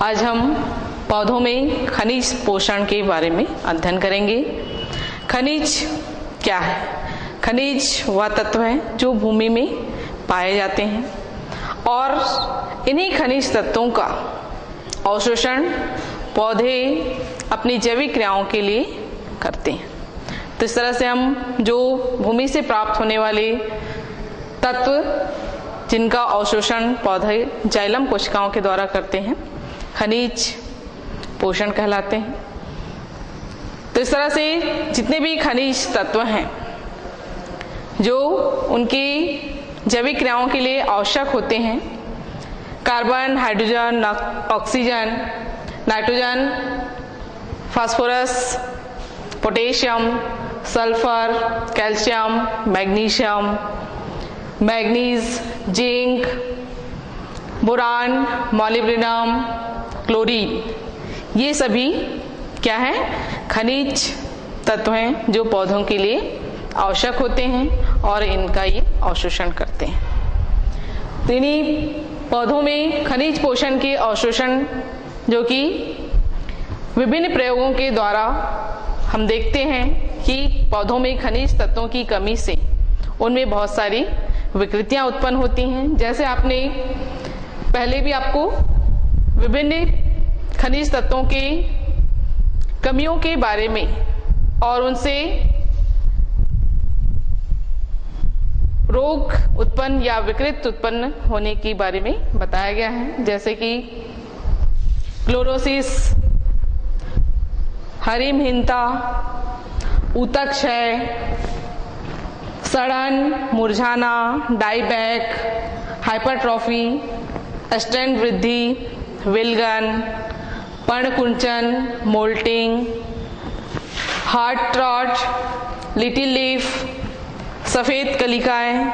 आज हम पौधों में खनिज पोषण के बारे में अध्ययन करेंगे। खनिज क्या है? खनिज वह तत्व हैं जो भूमि में पाए जाते हैं और इन्हीं खनिज तत्वों का अवशोषण पौधे अपनी जैविक क्रियाओं के लिए करते हैं। तो इस तरह से हम जो भूमि से प्राप्त होने वाले तत्व जिनका अवशोषण पौधे जाइलम कोशिकाओं के द्वारा करते हैं, खनिज पोषण कहलाते हैं। तो इस तरह से जितने भी खनिज तत्व हैं जो उनकी जैविक क्रियाओं के लिए आवश्यक होते हैं, carbon, hydrogen, oxygen, nitrogen, phosphorus, potassium, sulphur, calcium, magnesium, manganese, zinc, boron, molybdenum, chlorine, ये सभी क्या हैं? खनिज तत्व हैं जो पौधों के लिए आवश्यक होते हैं और इनका ये अवशोषण करते हैं। तो इन्हीं पौधों में खनिज पोषण के अवशोषण जो कि विभिन्न प्रयोगों के द्वारा हम देखते हैं कि पौधों में खनिज तत्वों की कमी से उनमें बहुत सारी विकृतियां उत्पन्न होती हैं। जैसे आपने पहले भी आपको विभिन्न खनिज तत्वों के कमियों के बारे में और उनसे रोग उत्पन्न या विकृत उत्पन्न होने के बारे में बताया गया है, जैसे कि क्लोरोसिस, हरिमहीनता, ऊतक क्षय, सड़न, मुरझाना, डाईबैक, हाइपरट्रॉफी, स्टेंट वृद्धि, विलगन, पर्णकुंचन, mottling, heart rot, little leaf, सफेद कलिकाएं,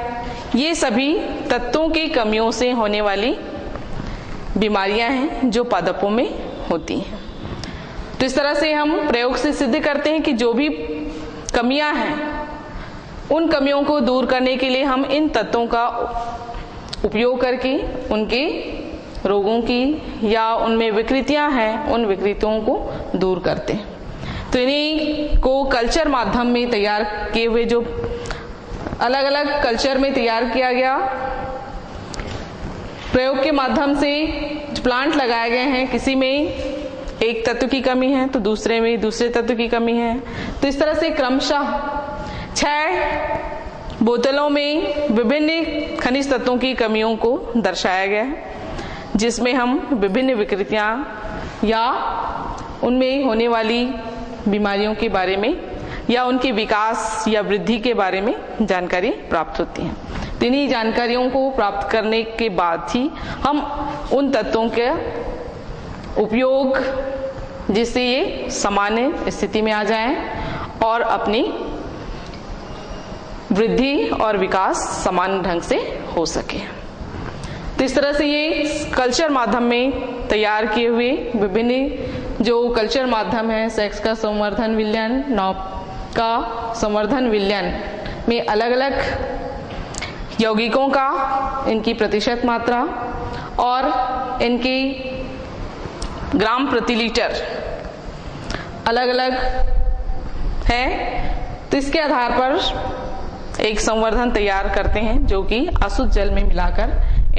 ये सभी तत्वों की कमियों से होने वाली बीमारियां हैं जो पादपों में होती हैं। तो इस तरह से हम प्रयोग से सिद्ध करते हैं कि जो भी कमियां हैं उन कमियों को दूर करने के लिए हम इन तत्वों का उपयोग करके उनके रोगों की या उनमें विकृतियां हैं उन विकृतियों को दूर करते हैं। तो इन्हीं को कल्चर माध्यम में तैयार किए हुए जो अलग अलग कल्चर में तैयार किया गया प्रयोग के माध्यम से प्लांट लगाए गए हैं, किसी में एक तत्व की कमी है तो दूसरे में दूसरे तत्व की कमी है। तो इस तरह से क्रमशः 6 बोतलों में विभिन्न खनिज तत्वों की कमियों को दर्शाया गया है, जिसमें हम विभिन्न विकृतियां या उनमें होने वाली बीमारियों के बारे में या उनके विकास या वृद्धि के बारे में जानकारी प्राप्त होती है। तो इन्हीं जानकारियों को प्राप्त करने के बाद ही हम उन तत्वों के उपयोग जिससे ये सामान्य स्थिति में आ जाएं और अपनी वृद्धि और विकास समान ढंग से हो सके। तो इस तरह से ये कल्चर माध्यम में तैयार किए हुए विभिन्न जो कल्चर माध्यम है, सेक्स का संवर्धन विलयन, नॉप का संवर्धन विलयन में अलग अलग यौगिकों का, इनकी प्रतिशत मात्रा और इनकी ग्राम प्रति लीटर अलग अलग है। तो इसके आधार पर एक संवर्धन तैयार करते हैं जो कि अशुद्ध जल में मिलाकर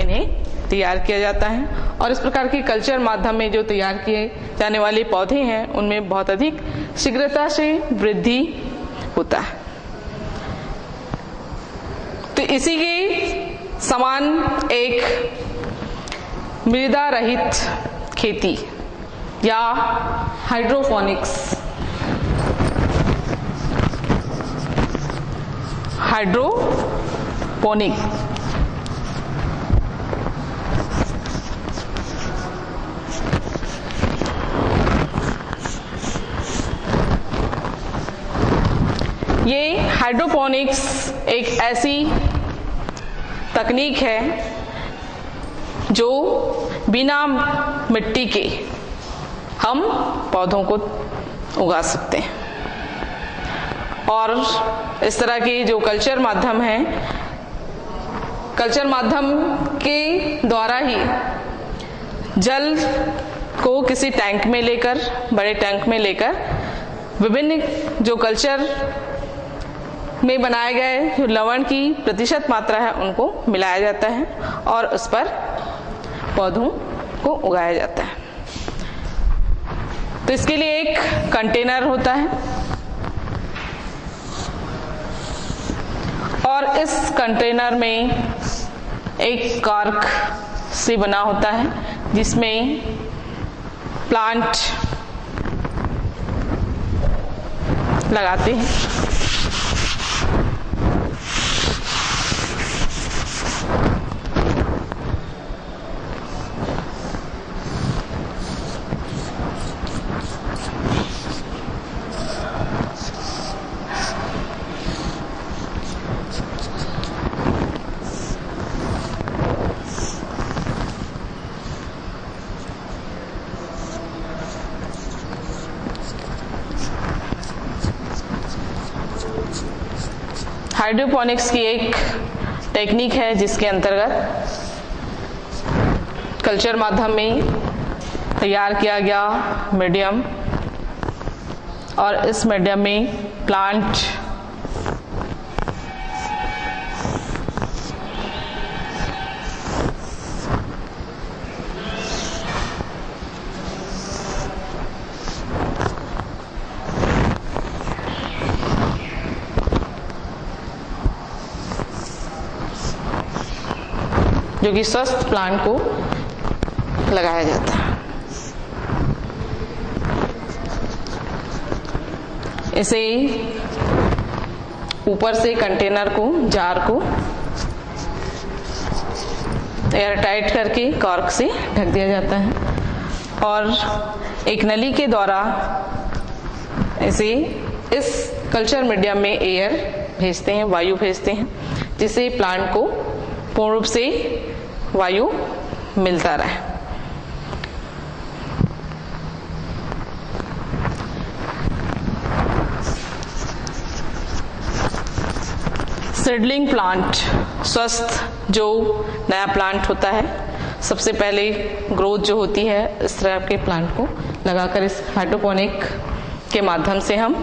इन्हें तैयार किया जाता है। और इस प्रकार के कल्चर माध्यम में जो तैयार किए जाने वाले पौधे हैं उनमें बहुत अधिक शीघ्रता से वृद्धि होता है। तो इसी के समान एक मृदा रहित खेती या हाइड्रोपोनिक्स, ये हाइड्रोपोनिक्स एक ऐसी तकनीक है जो बिना मिट्टी के हम पौधों को उगा सकते हैं। और इस तरह के जो कल्चर माध्यम है, कल्चर माध्यम के द्वारा ही जल को किसी टैंक में लेकर, बड़े टैंक में लेकर विभिन्न जो कल्चर में बनाए गए जो लवण की प्रतिशत मात्रा है उनको मिलाया जाता है और उस पर पौधों को उगाया जाता है। तो इसके लिए एक कंटेनर होता है और इस कंटेनर में एक कॉर्क से बना होता है जिसमें प्लांट लगाते हैं। हाइड्रोपोनिक्स की एक टेक्निक है जिसके अंतर्गत कल्चर माध्यम में तैयार किया गया मीडियम और इस मीडियम में प्लांट जो कि स्वस्थ प्लांट को लगाया जाता है। इसे ऊपर से कंटेनर को, जार को एयर टाइट करके कॉर्क से ढक दिया जाता है और एक नली के द्वारा इसे इस कल्चर मीडियम में एयर भेजते हैं, वायु भेजते हैं, जिससे प्लांट को पूर्ण रूप से वायु मिलता रहे। सीडलिंग प्लांट, स्वस्थ जो नया प्लांट होता है, सबसे पहले ग्रोथ जो होती है इस तरह के प्लांट को लगाकर इस हाइड्रोपोनिक के माध्यम से हम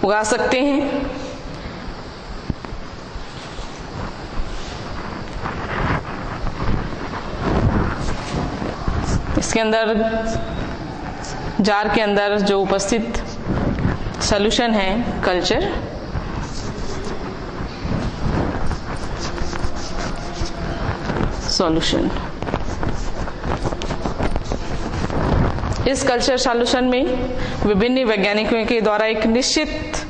उगा सकते हैं। इसके अंदर, जार के अंदर जो उपस्थित सॉल्यूशन है कल्चर, सॉल्यूशन, इस कल्चर सॉल्यूशन में विभिन्न वैज्ञानिकों के द्वारा एक निश्चित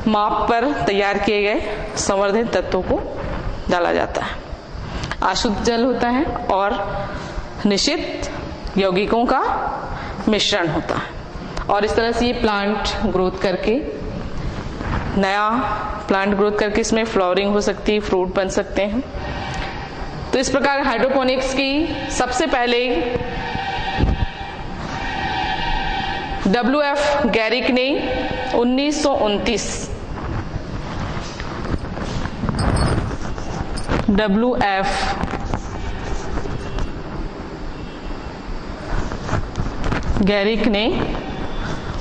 माप पर तैयार किए गए संवर्धित तत्वों को डाला जाता है। अशुद्ध जल होता है और निश्चित यौगिकों का मिश्रण होता है और इस तरह से ये प्लांट ग्रोथ करके, नया प्लांट ग्रोथ करके इसमें फ्लावरिंग हो सकती है, फ्रूट बन सकते हैं। तो इस प्रकार हाइड्रोपोनिक्स की सबसे पहले WF गैरिक ने 1929 WF गैरिक ने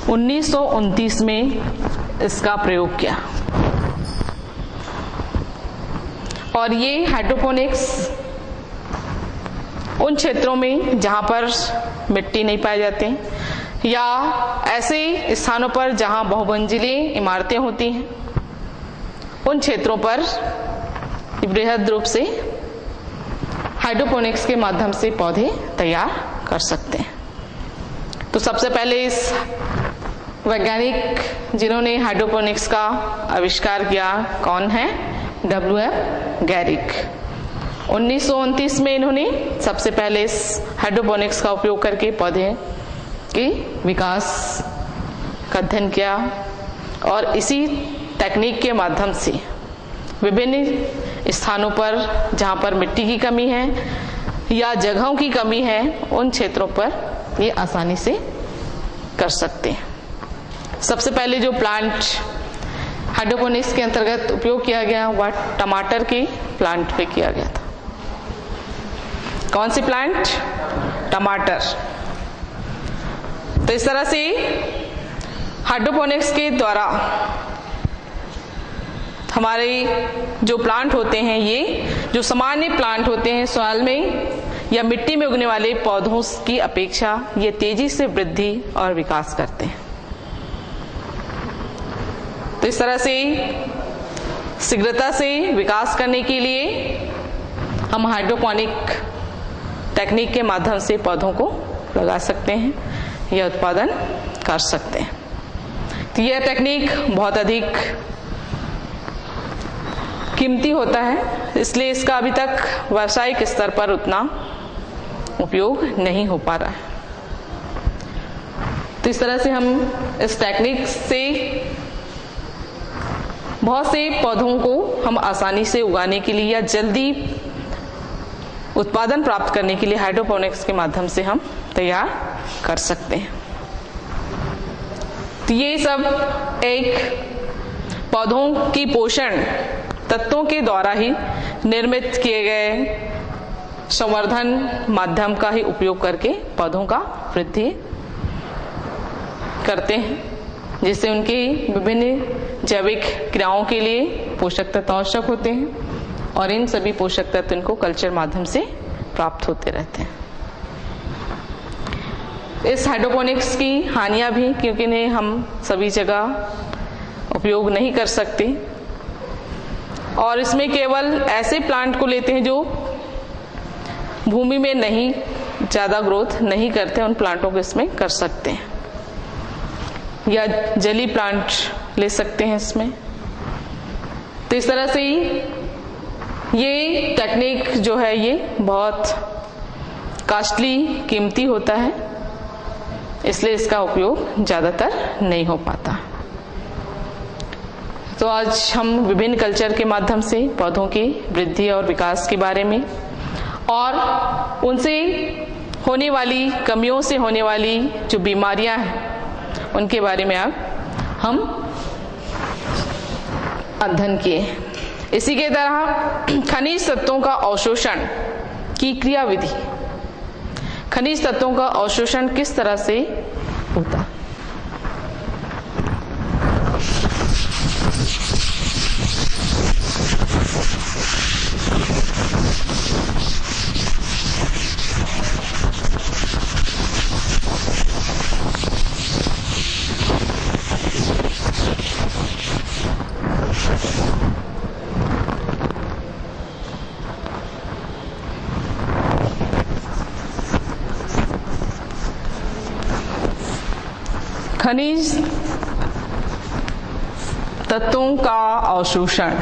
1929 में इसका प्रयोग किया और ये हाइड्रोपोनिक्स उन क्षेत्रों में जहां पर मिट्टी नहीं पाए जाते या ऐसे स्थानों पर जहां बहुमंजिली इमारतें होती हैं, उन क्षेत्रों पर बृहद रूप से हाइड्रोपोनिक्स के माध्यम से पौधे तैयार कर सकते हैं। तो सबसे पहले इस वैज्ञानिक जिन्होंने हाइड्रोपोनिक्स का आविष्कार किया कौन है? WF गैरिक। 1929 में इन्होंने सबसे पहले इस हाइड्रोपोनिक्स का उपयोग करके पौधे के विकास का अध्ययन किया और इसी तकनीक के माध्यम से विभिन्न स्थानों पर जहाँ पर मिट्टी की कमी है या जगहों की कमी है, उन क्षेत्रों पर ये आसानी से कर सकते हैं। सबसे पहले जो प्लांट हाइड्रोपोनिक्स के अंतर्गत उपयोग किया गया वह टमाटर के प्लांट पे किया गया था। कौन सी प्लांट? टमाटर। तो इस तरह से हाइड्रोपोनिक्स के द्वारा हमारे जो प्लांट होते हैं, ये जो सामान्य प्लांट होते हैं सॉइल में या मिट्टी में उगने वाले पौधों की अपेक्षा ये तेजी से वृद्धि और विकास करते हैं। तो इस तरह से शीघ्रता से विकास करने के लिए हम हाइड्रोपोनिक टेक्निक के माध्यम से पौधों को लगा सकते हैं या उत्पादन कर सकते हैं। तो यह टेक्निक बहुत अधिक कीमती होता है, इसलिए इसका अभी तक व्यावसायिक स्तर पर उतना उपयोग नहीं हो पा रहा है। तो इस तरह से हम इस टेक्निक से बहुत से पौधों को हम आसानी से उगाने के लिए या जल्दी उत्पादन प्राप्त करने के लिए हाइड्रोपोनिक्स के माध्यम से हम तैयार कर सकते हैं। तो ये सब एक पौधों की पोषण तत्वों के द्वारा ही निर्मित किए गए संवर्धन माध्यम का ही उपयोग करके पौधों का वृद्धि करते हैं, जिससे उनकी विभिन्न जैविक क्रियाओं के लिए पोषक तत्व आवश्यक होते हैं और इन सभी पोषक तत्व इनको कल्चर माध्यम से प्राप्त होते रहते हैं। इस हाइड्रोपोनिक्स की हानियां भी, क्योंकि इन्हें हम सभी जगह उपयोग नहीं कर सकते और इसमें केवल ऐसे प्लांट को लेते हैं जो भूमि में नहीं ज्यादा ग्रोथ नहीं करते, उन प्लांटों को इसमें कर सकते हैं, या जली प्लांट ले सकते हैं इसमें। तो इस तरह से ये टेक्निक जो है ये बहुत कॉस्टली कीमती होता है, इसलिए इसका उपयोग ज्यादातर नहीं हो पाता। तो आज हम विभिन्न कल्चर के माध्यम से पौधों की वृद्धि और विकास के बारे में और उनसे होने वाली कमियों से होने वाली जो बीमारियां हैं उनके बारे में अब हम अध्ययन किए। इसी के तरह खनिज तत्वों का अवशोषण की क्रियाविधि, खनिज तत्वों का अवशोषण किस तरह से होता है। खनिज तत्वों का अवशोषण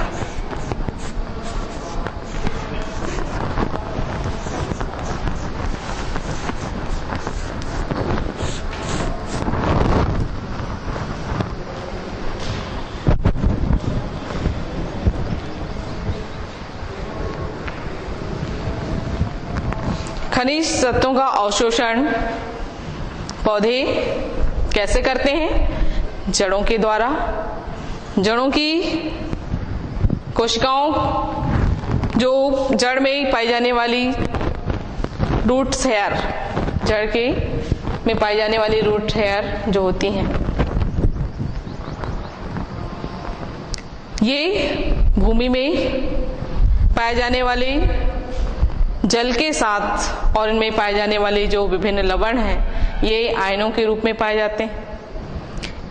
खनिज तत्वों का अवशोषण पौधे कैसे करते हैं? जड़ों के द्वारा। जड़ों की कोशिकाओं, जो जड़ में पाई जाने वाली रूट्स हेयर, जड़ के में पाई जाने वाली रूट हेयर जो होती हैं, ये भूमि में पाए जाने वाले जल के साथ और इनमें पाए जाने वाले जो विभिन्न लवण हैं, ये आयनों के रूप में पाए जाते हैं।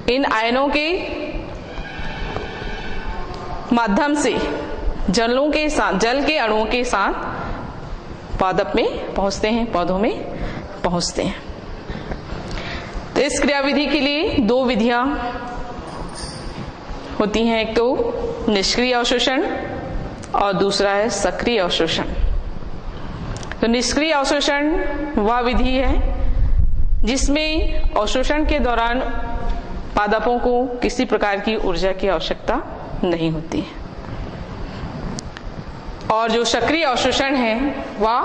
इन आयनों के माध्यम से जलों के साथ, जल के अणुओं के साथ पादप में पहुंचते हैं, पौधों में पहुंचते हैं। तो इस क्रियाविधि के लिए दो विधियां होती हैं, एक तो निष्क्रिय अवशोषण और दूसरा है सक्रिय अवशोषण। तो निष्क्रिय अवशोषण वह विधि है जिसमें अवशोषण के दौरान पादपों को किसी प्रकार की ऊर्जा की आवश्यकता नहीं होती है, और जो सक्रिय अवशोषण है वह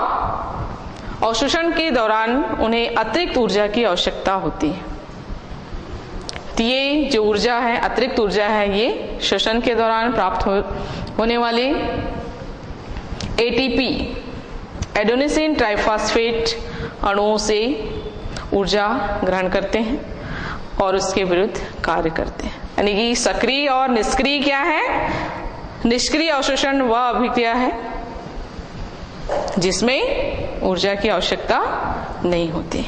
अवशोषण के दौरान उन्हें अतिरिक्त ऊर्जा की आवश्यकता होती है। तो ये जो ऊर्जा है, अतिरिक्त ऊर्जा है, ये श्वसन के दौरान प्राप्त होने वाले एटीपी एडेनोसिन ट्राइफॉस्फेट अणुओं से ऊर्जा ग्रहण करते हैं और उसके विरुद्ध कार्य करते हैं। यानी कि सक्रिय और निष्क्रिय क्या है? निष्क्रिय अवशोषण वह अभिक्रिया है जिसमें ऊर्जा की आवश्यकता नहीं होती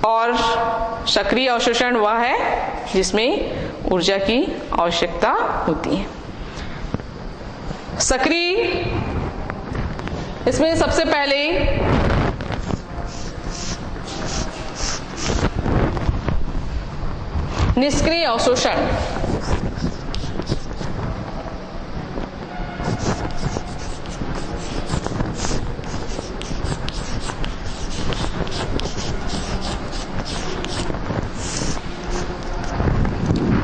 और सक्रिय अवशोषण वह है जिसमें ऊर्जा की आवश्यकता होती है। सक्रिय, इसमें सबसे पहले निष्क्रिय अवशोषण।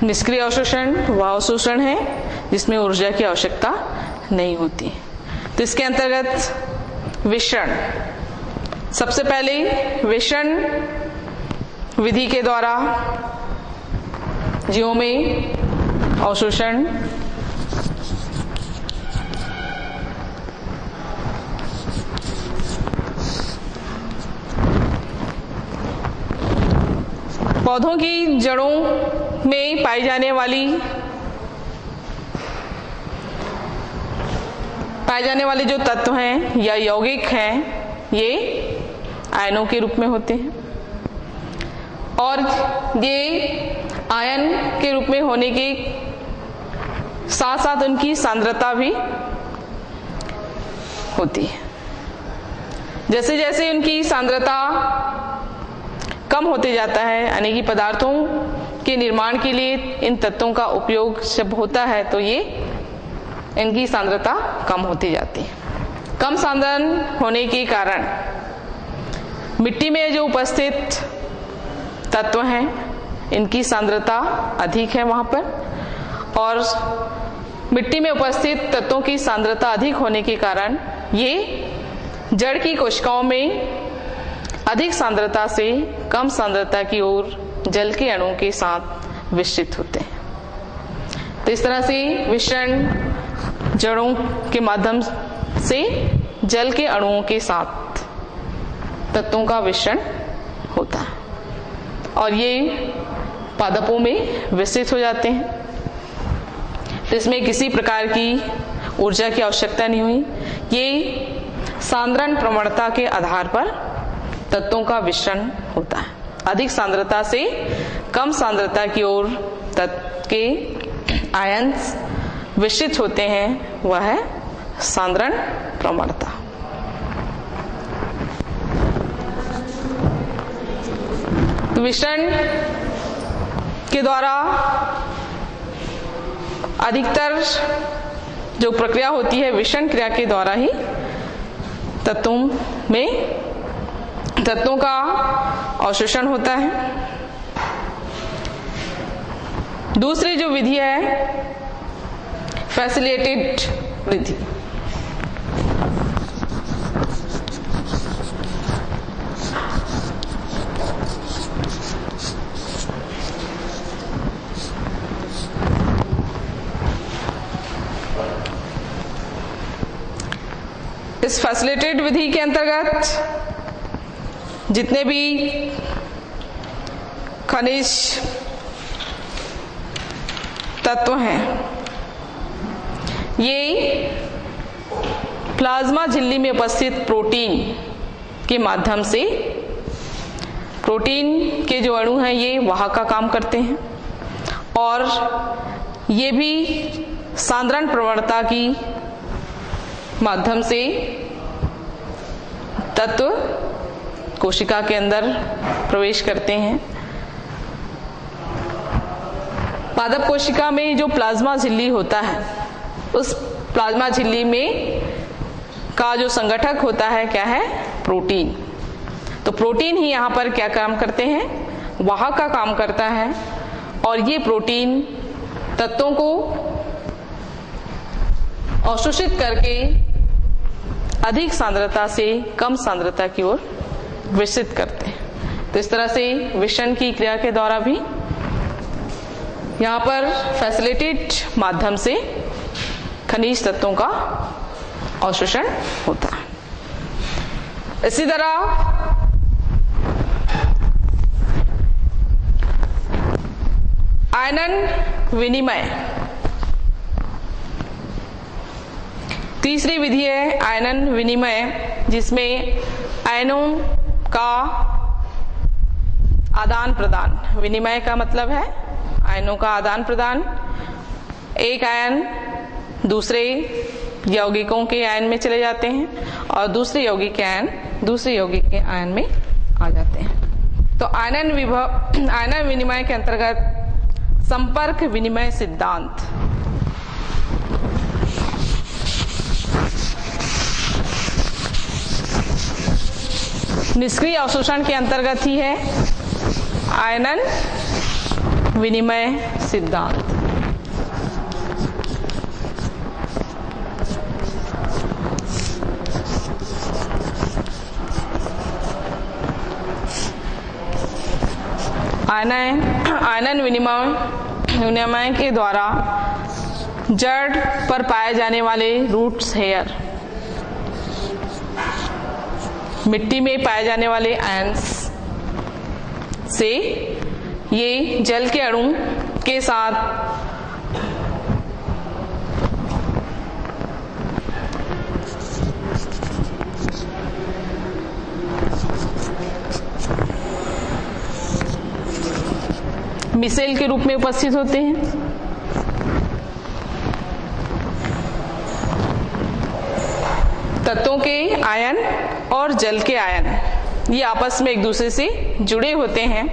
निष्क्रिय अवशोषण वह अवशोषण है जिसमें ऊर्जा की आवश्यकता नहीं होती। तो इसके अंतर्गत विषण, सबसे पहले विषण विधि के द्वारा जीवों में अवशोषण पौधों की जड़ों में पाई जाने वाले जो तत्व हैं या यौगिक हैं, ये आयनों के रूप में होते हैं और ये आयन के रूप में होने के साथ साथ उनकी सांद्रता भी होती है। जैसे जैसे उनकी सांद्रता कम होते जाता है, यानी कि पदार्थों के निर्माण के लिए इन तत्वों का उपयोग जब होता है तो ये इनकी सांद्रता कम होती जाती है। कम सांद्रण होने के कारण मिट्टी में जो उपस्थित तत्व हैं इनकी सांद्रता अधिक है वहां पर और मिट्टी में उपस्थित तत्वों की सांद्रता अधिक होने के कारण ये जड़ की कोशिकाओं में अधिक सांद्रता से कम सांद्रता की ओर जल के अणुओं के साथ विस्तृत होते हैं। तो इस तरह से विषण जड़ों के माध्यम से जल के अणुओं के साथ तत्वों का विषण होता है और ये पादपों में विस्तृत हो जाते हैं। तो इसमें किसी प्रकार की ऊर्जा की आवश्यकता नहीं हुई। ये सांद्रण प्रवणता के आधार पर तत्वों का विषण होता है। अधिक सांद्रता से कम सांद्रता की ओर तत्व के आयन्स विस्तृत होते हैं, वह है सांद्रण प्रवणता। तो विषण के द्वारा अधिकतर जो प्रक्रिया होती है विषण क्रिया के द्वारा ही तत्वों का अवशोषण होता है। दूसरी जो विधि है फैसिलिटेटेड विधि। इस फैसिलिटेटेड विधि के अंतर्गत जितने भी खनिज तत्व हैं ये प्लाज्मा झिल्ली में उपस्थित प्रोटीन के माध्यम से, प्रोटीन के जो अणु हैं ये वाहक का काम करते हैं और ये भी सांद्रण प्रवणता की माध्यम से तत्व कोशिका के अंदर प्रवेश करते हैं। पादप कोशिका में जो प्लाज्मा झिल्ली होता है उस प्लाज्मा झिल्ली में का जो संगठक होता है क्या है? प्रोटीन। तो प्रोटीन ही यहाँ पर क्या काम करते हैं? वाहक का काम करता है और ये प्रोटीन तत्वों को अवशोषित करके अधिक सांद्रता से कम सांद्रता की ओर विस्तृत करते हैं। तो इस तरह से विषण की क्रिया के द्वारा भी यहाँ पर फैसिलिटेटेड माध्यम से खनिज तत्वों का अवशोषण होता है। इसी तरह आयनन विनिमय, तीसरी विधि है आयनन विनिमय, जिसमें आयनों का आदान प्रदान। विनिमय का मतलब है आयनों का आदान प्रदान। एक आयन दूसरे यौगिकों के आयन में चले जाते हैं और दूसरे यौगिक के आयन दूसरे यौगिक के आयन में आ जाते हैं। तो आयनन विनिमय के अंतर्गत संपर्क विनिमय सिद्धांत, निष्क्रिय अवशोषण के अंतर्गत ही है आयनन विनिमय सिद्धांत। आयनन विनिमय के द्वारा जड़ पर पाए जाने वाले रूट्स हेयर, मिट्टी में पाए जाने वाले आयंस से ये जल के अणु के साथ मिसेल के रूप में उपस्थित होते हैं। तत्वों के आयन और जल के आयन ये आपस में एक दूसरे से जुड़े होते हैं।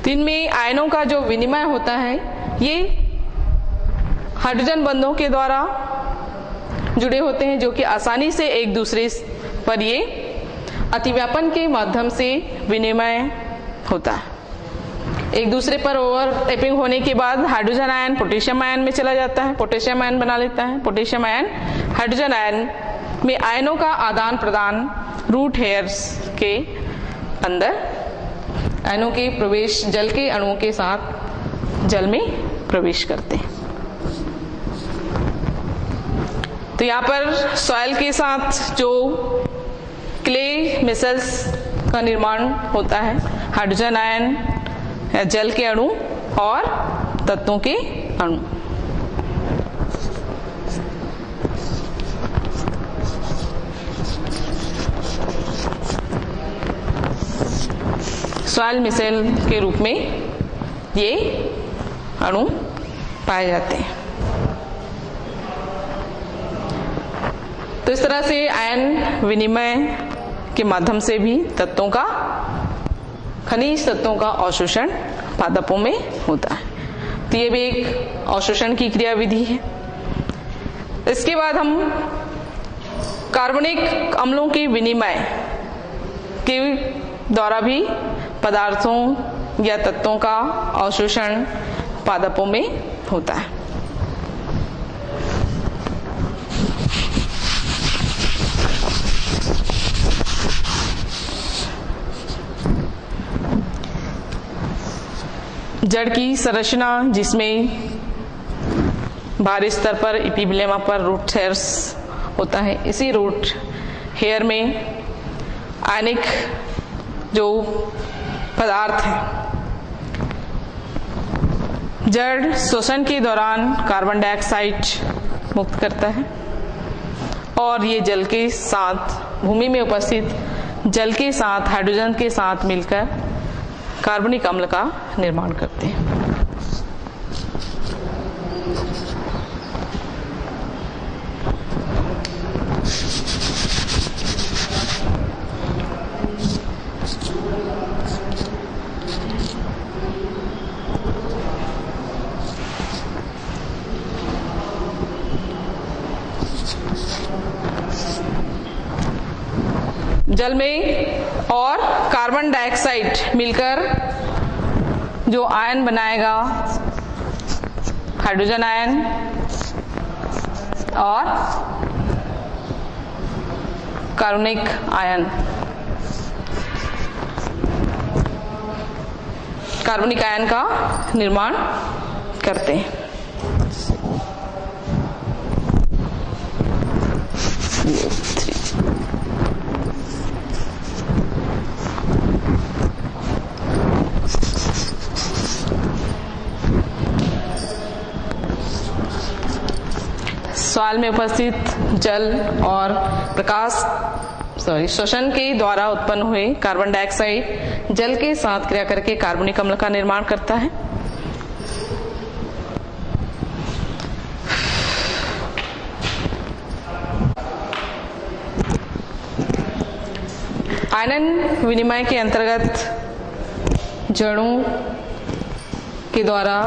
तो इनमें आयनों का जो विनिमय होता है ये हाइड्रोजन बंधों के द्वारा जुड़े होते हैं, जो कि आसानी से एक दूसरे पर ये अतिव्यापन के माध्यम से विनिमय होता है। एक दूसरे पर ओवरलैपिंग होने के बाद हाइड्रोजन आयन पोटेशियम आयन में चला जाता है, पोटेशियम आयन बना लेता है। पोटेशियम आयन हाइड्रोजन आयन में आयनों का आदान प्रदान रूट हेयर्स के अंदर आयनों के प्रवेश जल के अणुओं के साथ जल में प्रवेश करते हैं। तो यहाँ पर सॉइल के साथ जो क्ले मिसल्स का निर्माण होता है, हाइड्रोजन आयन, जल के अणु और तत्वों के अणु। सॉइल मिसेल के रूप में ये अणु पाए जाते हैं। तो इस तरह से आयन विनिमय के माध्यम से भी तत्वों का, खनिज तत्वों का अवशोषण पादपों में होता है। तो ये भी एक अवशोषण की क्रियाविधि है। इसके बाद हम कार्बनिक अम्लों के विनिमय के द्वारा भी पदार्थों या तत्वों का अवशोषण पादपों में होता है। जड़ की संरचना, जिसमें बाहरी स्तर पर एपिब्लेमा पर रूट हेयर्स होता है, इसी रूट हेयर में आयनिक जो पदार्थ है, जड़ श्वसन के दौरान कार्बन डाइऑक्साइड मुक्त करता है और ये जल के साथ, भूमि में उपस्थित जल के साथ हाइड्रोजन के साथ मिलकर कार्बनिक अम्ल का निर्माण करते हैं। जल में और कार्बन डाइऑक्साइड मिलकर जो आयन बनाएगा, हाइड्रोजन आयन और कार्बनिक आयन, कार्बनिक आयन का निर्माण करते हैं। CO3। सवाल में उपस्थित जल और श्वसन के द्वारा उत्पन्न हुए कार्बन डाइऑक्साइड जल के साथ क्रिया करके कार्बनिक अम्ल का निर्माण करता है। आयनन विनिमय के अंतर्गत जड़ों के द्वारा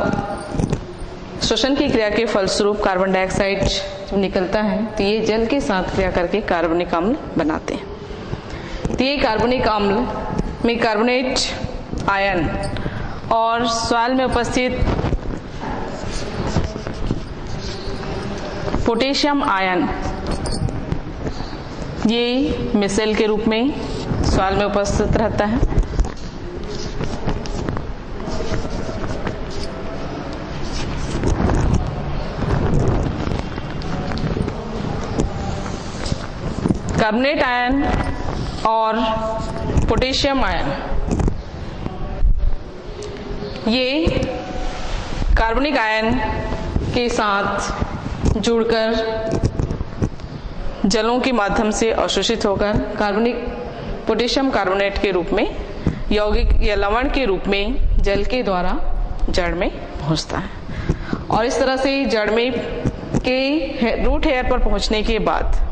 श्वसन की क्रिया के फलस्वरूप कार्बन डाइऑक्साइड निकलता है, तो ये जल के साथ क्रिया करके कार्बनिक अम्ल बनाते हैं। तो ये कार्बनिक अम्ल में कार्बोनेट आयन और सवाल में उपस्थित पोटेशियम आयन ये मिसेल के रूप में सवाल में उपस्थित रहता है। कार्बोनेट आयन और पोटेशियम आयन ये कार्बनिक आयन के साथ जुड़कर जलों के माध्यम से अवशोषित होकर पोटेशियम कार्बोनेट के रूप में यौगिक या लवण के रूप में जल के द्वारा जड़ में पहुंचता है। और इस तरह से जड़ में के रूट हेयर पर पहुंचने के बाद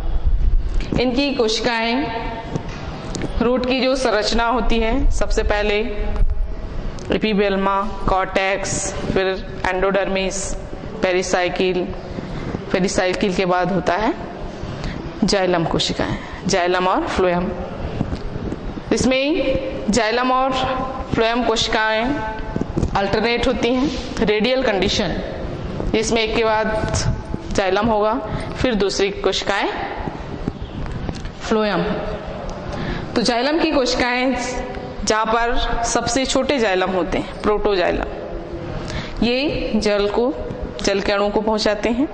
इनकी कोशिकाएं रूट की जो संरचना होती है, सबसे पहले एपिबेल्मा, कॉर्टेक्स, फिर एंडोडर्मिस, पेरिसाइकिल के बाद होता है जाइलम कोशिकाएं, जाइलम और फ्लोएम। इसमें जाइलम और फ्लोएम कोशिकाएं अल्टरनेट होती हैं, रेडियल कंडीशन, जिसमें एक के बाद जाइलम होगा, फिर दूसरी कोशिकाएं फ्लोएम। तो जाइलम की कोशिकाएं जहां पर सबसे छोटे जाइलम होते हैं, प्रोटोजाइलम, ये जल के अणु को पहुंचाते हैं।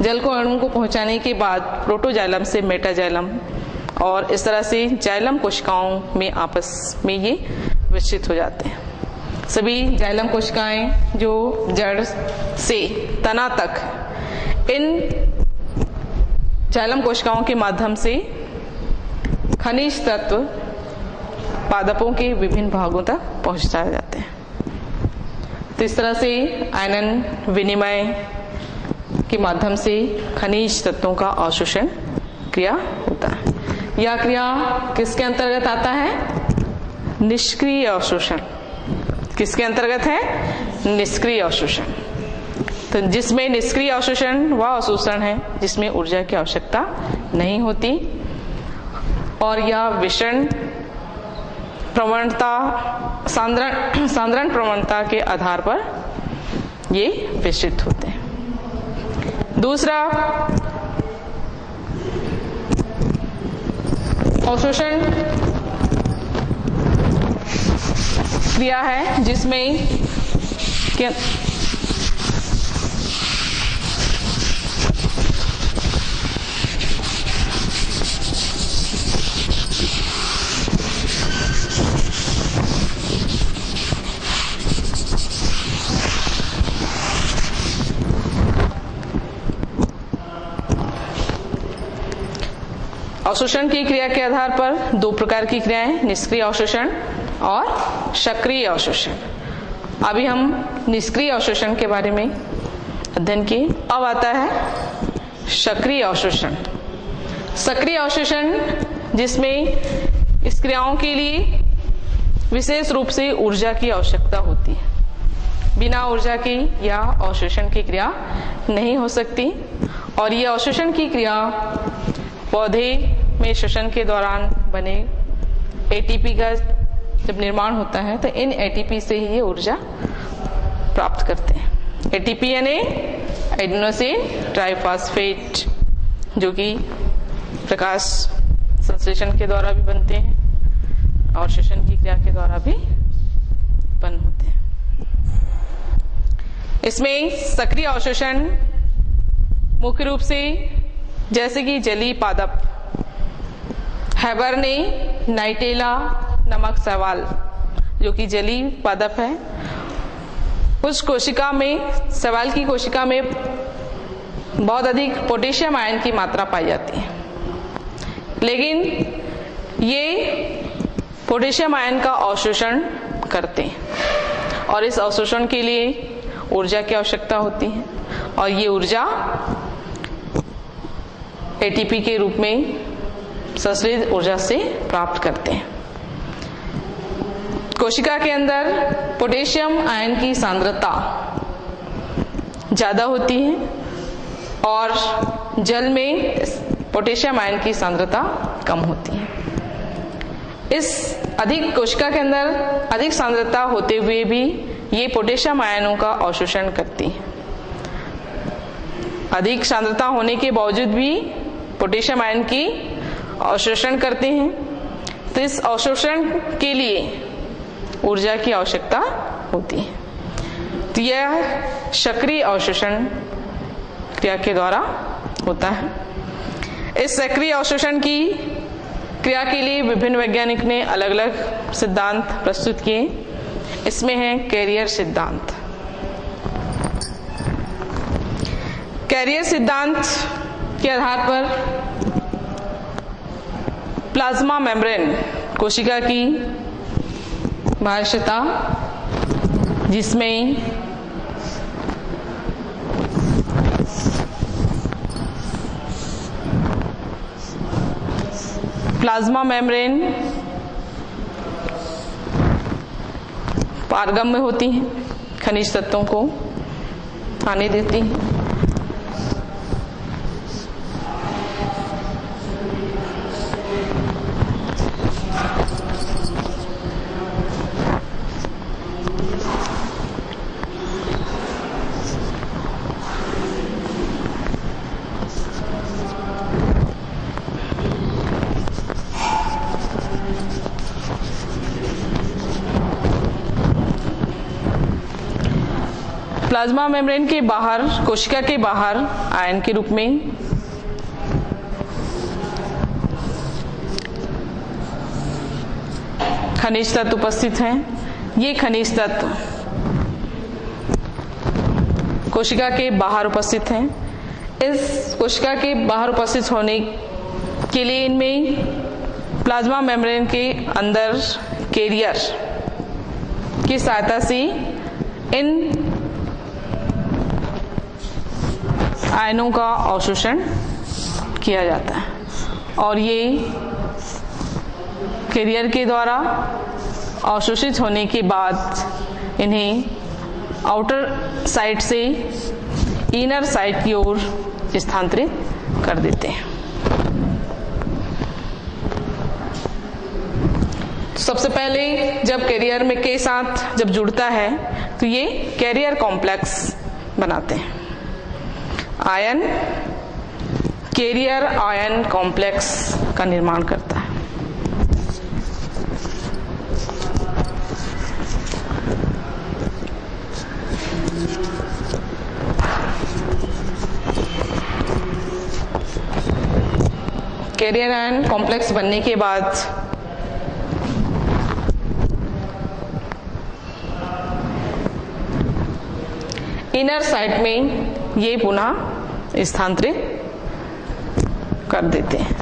जल को अणु को पहुंचाने के बाद प्रोटोजाइलम से मेटाजाइलम और इस तरह से जाइलम कोशिकाओं में आपस में ये विकसित हो जाते हैं। सभी जाइलम कोशिकाएं जो जड़ से तना तक इन जाइलम कोशिकाओं के माध्यम से खनिज तत्व पादपों के विभिन्न भागों तक पहुंचाए जाते हैं। तो इस तरह से आयनन विनिमय के माध्यम से खनिज तत्वों का अवशोषण क्रिया होता है। यह क्रिया किसके अंतर्गत आता है? निष्क्रिय अवशोषण। किसके अंतर्गत है? निष्क्रिय अवशोषण। तो जिसमें निष्क्रिय अवशोषण वह अवशोषण है जिसमें ऊर्जा की आवश्यकता नहीं होती और यह विषण प्रवणता, सांद्रण प्रवणता के आधार पर ये विकसित होते हैं। दूसरा अवशोषण क्रिया है जिसमें अवशोषण की क्रिया के आधार पर दो प्रकार की क्रियाएं, निष्क्रिय अवशोषण और सक्रिय अवशोषण। अभी हम निष्क्रिय अवशोषण के बारे में अध्ययन किए। अब आता है सक्रिय अवशोषण। सक्रिय अवशोषण जिसमें इस क्रियाओं के लिए विशेष रूप से ऊर्जा की आवश्यकता होती है। बिना ऊर्जा की या अवशोषण की क्रिया नहीं हो सकती और यह अवशोषण की क्रिया पौधे में श्वसन के दौरान बने एटीपी का जब निर्माण होता है तो इन एटीपी से ही ये ऊर्जा प्राप्त करते हैं। एटीपी यानी एडेनोसिन ट्राइफॉस्फेट, जो कि प्रकाश संश्लेषण के द्वारा भी बनते हैं और श्वसन की क्रिया के द्वारा भी उत्पन्न होते हैं। इसमें सक्रिय अवशोषण मुख्य रूप से जैसे कि जलीय पादप हैबर ने नाइटेला नमक शैवाल जो कि जलीय पादप है, उस कोशिका में, शैवाल की कोशिका में बहुत अधिक पोटेशियम आयन की मात्रा पाई जाती है, लेकिन ये पोटेशियम आयन का अवशोषण करते हैं और इस अवशोषण के लिए ऊर्जा की आवश्यकता होती है और ये ऊर्जा एटीपी के रूप में संश्लेषित ऊर्जा से प्राप्त करते हैं। कोशिका के अंदर पोटेशियम आयन की सांद्रता ज्यादा होती है और जल में पोटेशियम आयन की सांद्रता कम होती है। इस अधिक कोशिका के अंदर अधिक सांद्रता होते हुए भी ये पोटेशियम आयनों का अवशोषण करती है। अधिक सांद्रता होने के बावजूद भी पोटेशियम आयन की अवशोषण करते हैं, तो इस अवशोषण के लिए ऊर्जा की आवश्यकता होती है। तो यह सक्रिय अवशोषण क्रिया के द्वारा होता है। इस सक्रिय अवशोषण की क्रिया के लिए विभिन्न वैज्ञानिक ने अलग अलग सिद्धांत प्रस्तुत किए। इसमें है कैरियर सिद्धांत। कैरियर सिद्धांत के आधार पर प्लाज्मा मेम्ब्रेन कोशिका की बाह्यता, जिसमें प्लाज्मा मेम्ब्रेन पारगम्य होती है, खनिज तत्वों को आने देती है। प्लाज्मा मेम्ब्रेन के बाहर, कोशिका के बाहर आयन के रूप में खनिज तत्व उपस्थित हैं। ये खनिज तत्व कोशिका के बाहर उपस्थित हैं। इस कोशिका के बाहर उपस्थित होने के लिए इनमें प्लाज्मा मेम्ब्रेन के अंदर कैरियर की सहायता से इन आयनों का अवशोषण किया जाता है और ये कैरियर के द्वारा अवशोषित होने के बाद इन्हें आउटर साइड से इनर साइड की ओर स्थानांतरित कर देते हैं। सबसे पहले जब कैरियर में के साथ जब जुड़ता है तो ये कैरियर कॉम्प्लेक्स बनाते हैं। आयन कैरियर आयन कॉम्प्लेक्स का निर्माण करता है। कैरियर आयन कॉम्प्लेक्स बनने के बाद इनर साइड में ये पुनः स्थानांतरित कर देते हैं।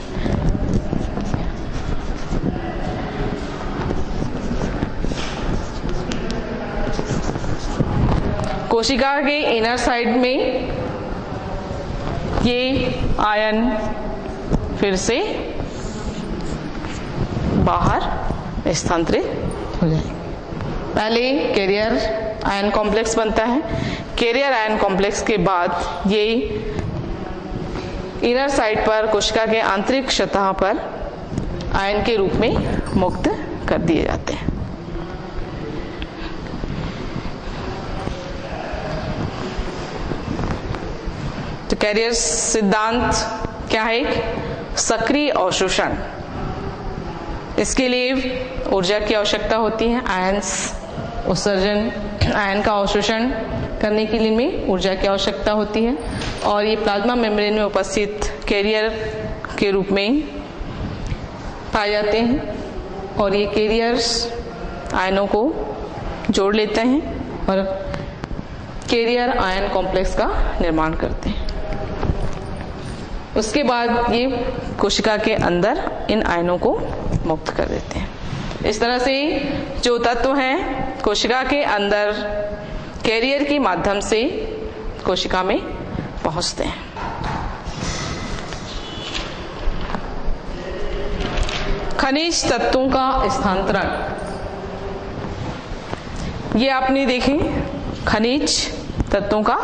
कोशिका के इनर साइड में ये आयन फिर से बाहर स्थानांतरित हो जाएंगे। पहले कैरियर आयन कॉम्प्लेक्स बनता है। कैरियर आयन कॉम्प्लेक्स के बाद ये इनर साइड पर कोशिका के आंतरिक सतह पर आयन के रूप में मुक्त कर दिए जाते हैं। तो कैरियर सिद्धांत क्या है? सक्रिय अवशोषण। इसके लिए ऊर्जा की आवश्यकता होती है। आयन्स उत्सर्जन, आयन का अवशोषण करने के लिए में ऊर्जा की आवश्यकता होती है और ये प्लाज्मा मेम्ब्रेन में उपस्थित कैरियर के रूप में पाए जाते हैं और ये कैरियर्स आयनों को जोड़ लेते हैं और कैरियर आयन कॉम्प्लेक्स का निर्माण करते हैं। उसके बाद ये कोशिका के अंदर इन आयनों को मुक्त कर देते हैं। इस तरह से जो तत्व हैं कोशिका के अंदर कैरियर के माध्यम से कोशिका में पहुंचते हैं। खनिज तत्वों का स्थानांतरण, ये आपने देखे खनिज तत्वों का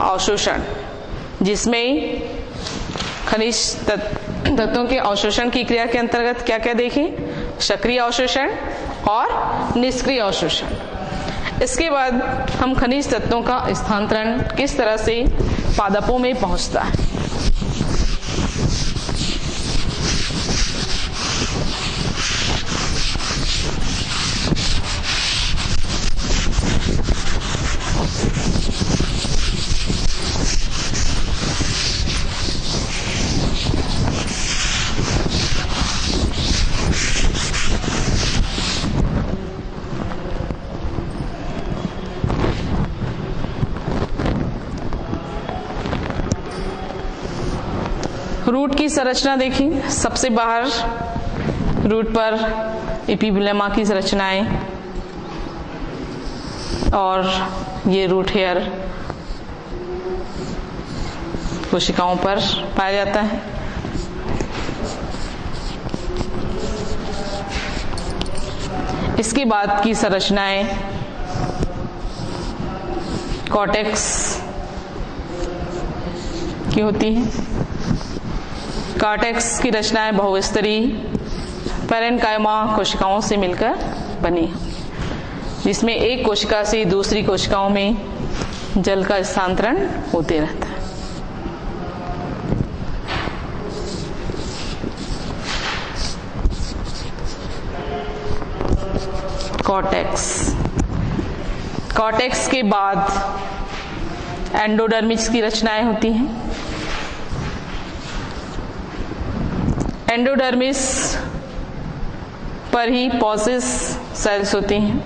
अवशोषण, जिसमें खनिज तत्वों के अवशोषण की क्रिया के अंतर्गत क्या क्या देखें, सक्रिय अवशोषण और निष्क्रिय अवशोषण। इसके बाद हम खनिज तत्वों का स्थानांतरण किस तरह से पादपों में पहुंचता है। रूट की संरचना देखिए, सबसे बाहर रूट पर एपिब्लेमा की संरचनाएं और ये रूट हेयर कोशिकाओं पर पाया जाता है। इसके बाद की संरचनाएं कॉर्टेक्स की होती हैं। कॉर्टेक्स की रचनाएं बहुस्तरीय पैरेन्काइमा कोशिकाओं से मिलकर बनी, जिसमें एक कोशिका से दूसरी कोशिकाओं में जल का स्थानांतरण होते रहता है। कॉर्टेक्स के बाद एंडोडर्मिस की रचनाएं होती हैं। एंडोडर्मिस पर ही पॉसिस सेल्स होती हैं।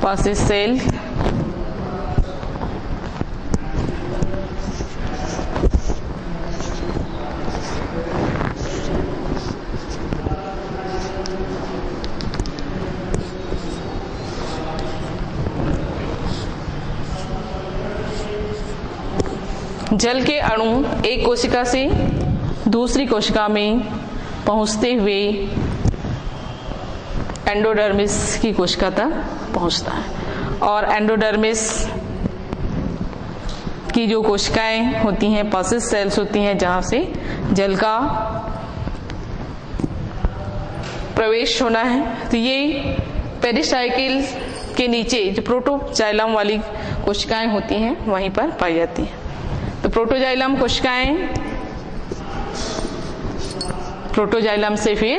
पॉसिस सेल जल के अणु एक कोशिका से दूसरी कोशिका में पहुंचते हुए एंडोडर्मिस की कोशिका तक पहुंचता है और एंडोडर्मिस की जो कोशिकाएं होती हैं पॉसिस सेल्स होती हैं, जहां से जल का प्रवेश होना है। तो ये पेरिसाइकिल के नीचे जो प्रोटोजाइलम वाली कोशिकाएं होती हैं वहीं पर पाई जाती हैं। तो प्रोटोजाइलम कोशिकाएं प्रोटोजाइलम से फिर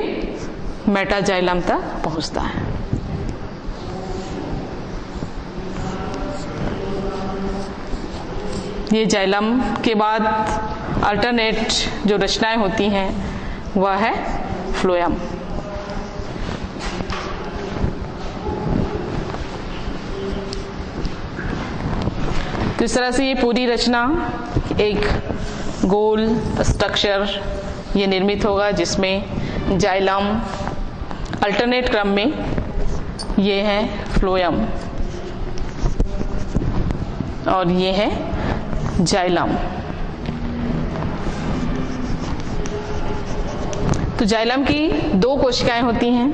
मेटाजाइलम तक पहुंचता है। ये जाइलम के बाद अल्टरनेट जो रचनाएं होती हैं वह है फ्लोएम। तो इस तरह से ये पूरी रचना एक गोल स्ट्रक्चर ये निर्मित होगा, जिसमें जाइलम अल्टरनेट क्रम में, ये है फ्लोएम और ये है जाइलम। तो जाइलम की दो कोशिकाएं होती हैं,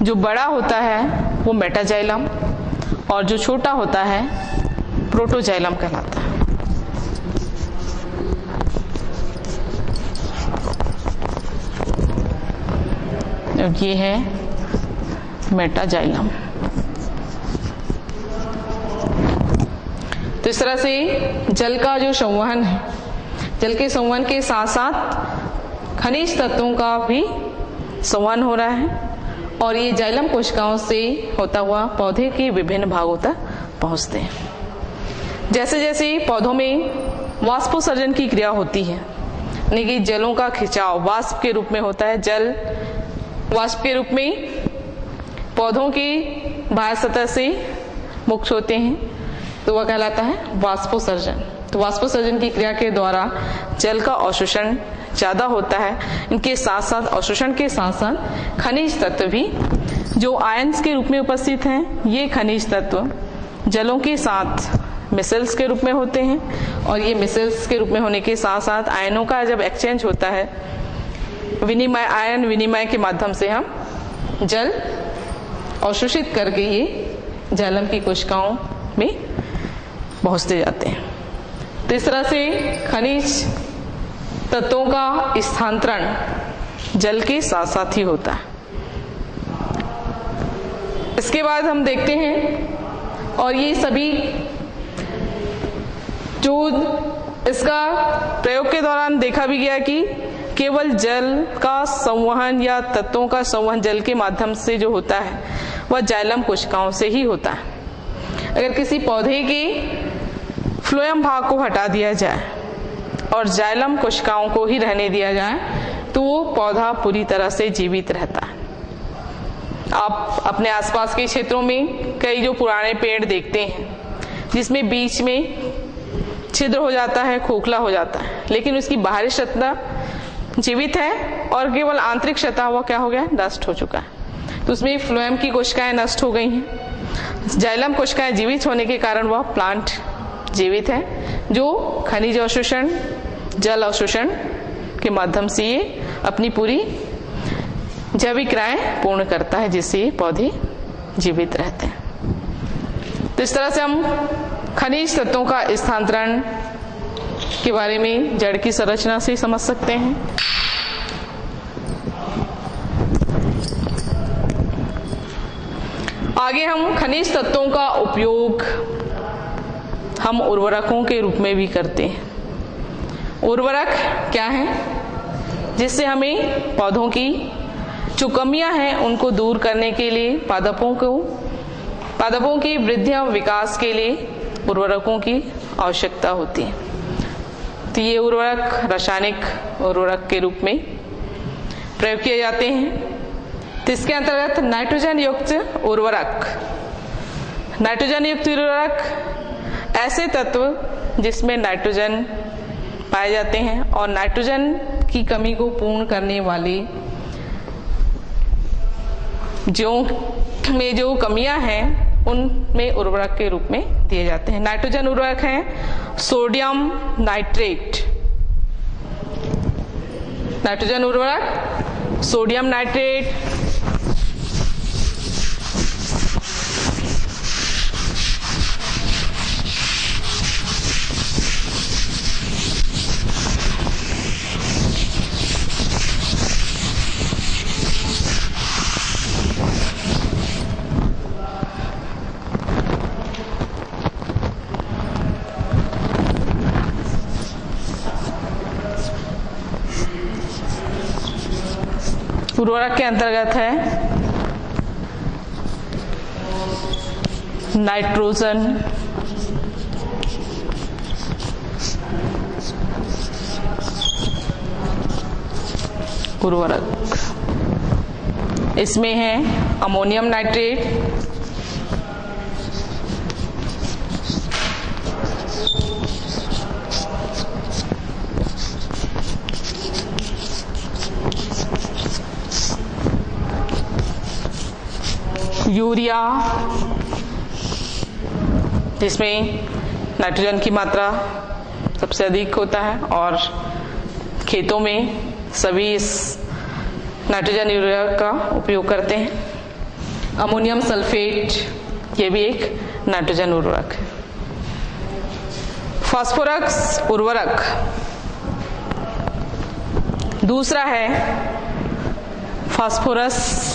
जो बड़ा होता है वो मेटाजाइलम और जो छोटा होता है प्रोटोजाइलम कहलाता है। और ये है मेटाजाइलम। तो इस तरह से जल का जो संवहन है, जल के संवहन के साथ साथ खनिज तत्वों का भी संवहन हो रहा है और ये जाइलम कोशिकाओं से होता हुआ पौधे के विभिन्न भागों तक पहुंचते हैं। जैसे जैसे पौधों में वाष्पोत्सर्जन की क्रिया होती है, यानी कि जलों का खिंचाव वाष्प के रूप में होता है, जल वाष्प के रूप में पौधों की बाह्य सतह से मुक्त होते हैं, तो वह कहलाता है वाष्पोत्सर्जन। तो वाष्पोत्सर्जन की क्रिया के द्वारा जल का अवशोषण ज्यादा होता है। इनके साथ साथ अवशोषण के साथ साथ खनिज तत्व भी जो आयंस के रूप में उपस्थित हैं, ये खनिज तत्व जलों के साथ मिसल्स के रूप में होते हैं और ये मिसल्स के रूप में होने के साथ साथ आयनों का जब एक्सचेंज होता है विनिमय, आयन विनिमय के माध्यम से हम जल अवशोषित करके ये जाइलम की कोशिकाओं में पहुंचते जाते हैं। तो इस तरह से खनिज तत्वों का स्थानांतरण जल के साथ साथ ही होता है। इसके बाद हम देखते हैं, और ये सभी जो इसका प्रयोग के दौरान देखा भी गया कि केवल जल का संवहन या तत्वों का संवहन जल के माध्यम से जो होता है वह जाइलम कोशिकाओं से ही होता है। अगर किसी पौधे के फ्लोएम भाग को हटा दिया जाए और जाइलम कोशिकाओं को ही रहने दिया जाए तो वो पौधा पूरी तरह से जीवित रहता है। आप अपने आसपास के क्षेत्रों में कई जो पुराने पेड़ देखते हैं जिसमें बीच में छिद्र हो जाता है, खोखला हो जाता है, लेकिन उसकी बाहरी सतह जीवित है और केवल आंतरिक सतह वो क्या हो गया, नष्ट हो चुका है। तो उसमें फ्लोएम की कोशिकाएं नष्ट हो गई हैं। जाइलम कोशिकाएं जीवित होने के कारण वह प्लांट जीवित है, जो खनिज अवशोषण, जल अवशोषण के माध्यम से ये अपनी पूरी जैविक क्रियाएं पूर्ण करता है, जिससे पौधे जीवित रहते हैं। तो इस तरह से हम खनिज तत्वों का स्थानांतरण के बारे में जड़ की संरचना से समझ सकते हैं। आगे हम खनिज तत्वों का उपयोग हम उर्वरकों के रूप में भी करते हैं। उर्वरक क्या है, जिससे हमें पौधों की जो कमियां हैं उनको दूर करने के लिए पादपों की वृद्धि और विकास के लिए उर्वरकों की आवश्यकता होती है। तो ये उर्वरक रासायनिक उर्वरक के रूप में प्रयोग किए जाते हैं। तो इसके अंतर्गत नाइट्रोजन युक्त उर्वरक, नाइट्रोजन युक्त उर्वरक ऐसे तत्व जिसमें नाइट्रोजन पाए जाते हैं और नाइट्रोजन की कमी को पूर्ण करने वाले जो कमियां हैं उनमें उर्वरक के रूप में दिए जाते हैं। नाइट्रोजन उर्वरक हैं सोडियम नाइट्रेट, नाइट्रोजन उर्वरक सोडियम नाइट्रेट, उर्वरक के अंतर्गत है नाइट्रोजन, उर्वरक इसमें है अमोनियम नाइट्रेट, यूरिया जिसमें नाइट्रोजन की मात्रा सबसे अधिक होता है और खेतों में सभी इस नाइट्रोजन यूरिया का उपयोग करते हैं। अमोनियम सल्फेट ये भी एक नाइट्रोजन उर्वरक है। फास्फोरस उर्वरक दूसरा है फास्फोरस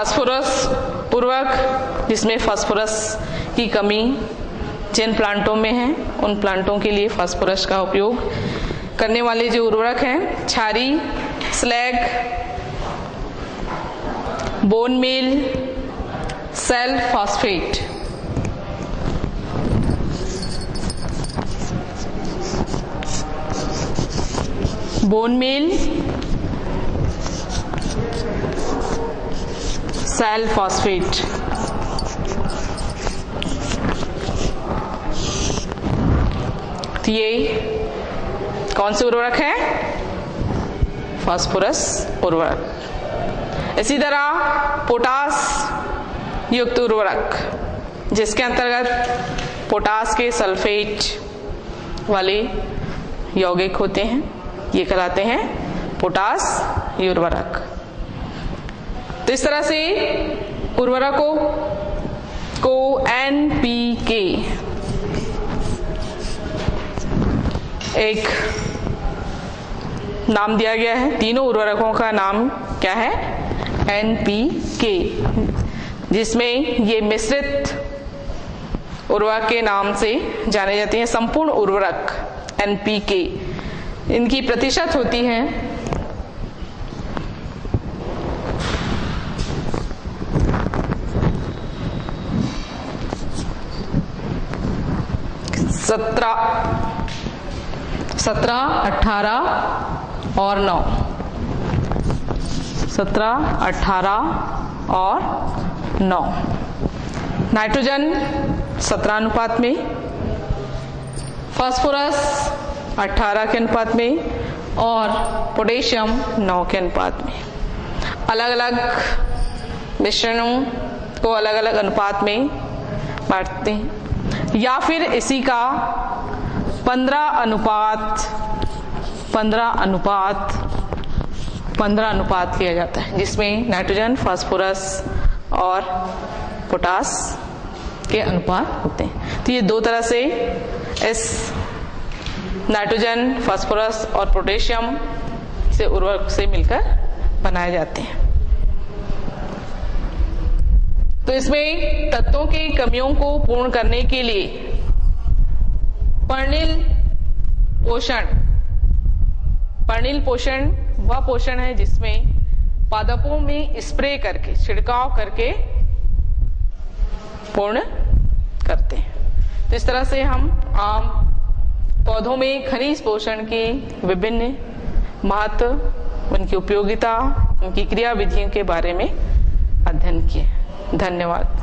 फास्फोरस उर्वरक, जिसमें फास्फोरस की कमी जिन प्लांटों में है उन प्लांटों के लिए फास्फोरस का उपयोग करने वाले जो उर्वरक हैं, क्षारी, स्लैग, बोन मील, सेल फॉस्फेट। बोन मील, सेल फॉस्फेट। तो ये कौन से उर्वरक है? फास्फोरस उर्वरक। इसी तरह पोटास युक्त उर्वरक, जिसके अंतर्गत पोटास के सल्फेट वाले यौगिक होते हैं, ये कहलाते हैं पोटास उर्वरक। तो इस तरह से उर्वरकों को NPK एक नाम दिया गया है। तीनों उर्वरकों का नाम क्या है? NPK, जिसमें ये मिश्रित उर्वरक के नाम से जाने जाते हैं। संपूर्ण उर्वरक NPK, इनकी प्रतिशत होती है 17, 18 और 9। 17, 18 और 9। नाइट्रोजन 17 अनुपात में, फास्फोरस 18 के अनुपात में और पोटेशियम 9 के अनुपात में। अलग अलग मिश्रणों को अलग अलग अनुपात में बांटते हैं, या फिर इसी का 15 अनुपात लिया जाता है, जिसमें नाइट्रोजन, फास्फोरस और पोटास के अनुपात होते हैं। तो ये दो तरह से इस नाइट्रोजन, फास्फोरस और पोटेशियम से उर्वरक से मिलकर बनाए जाते हैं। तो इसमें तत्वों की कमियों को पूर्ण करने के लिए पर्णिल पोषण वह पोषण है जिसमें पादपों में स्प्रे करके, छिड़काव करके पूर्ण करते हैं। तो इस तरह से हम आम पौधों में खनिज पोषण की विभिन्न महत्व, उनकी उपयोगिता, उनकी क्रियाविधियों के बारे में अध्ययन किए। धन्यवाद।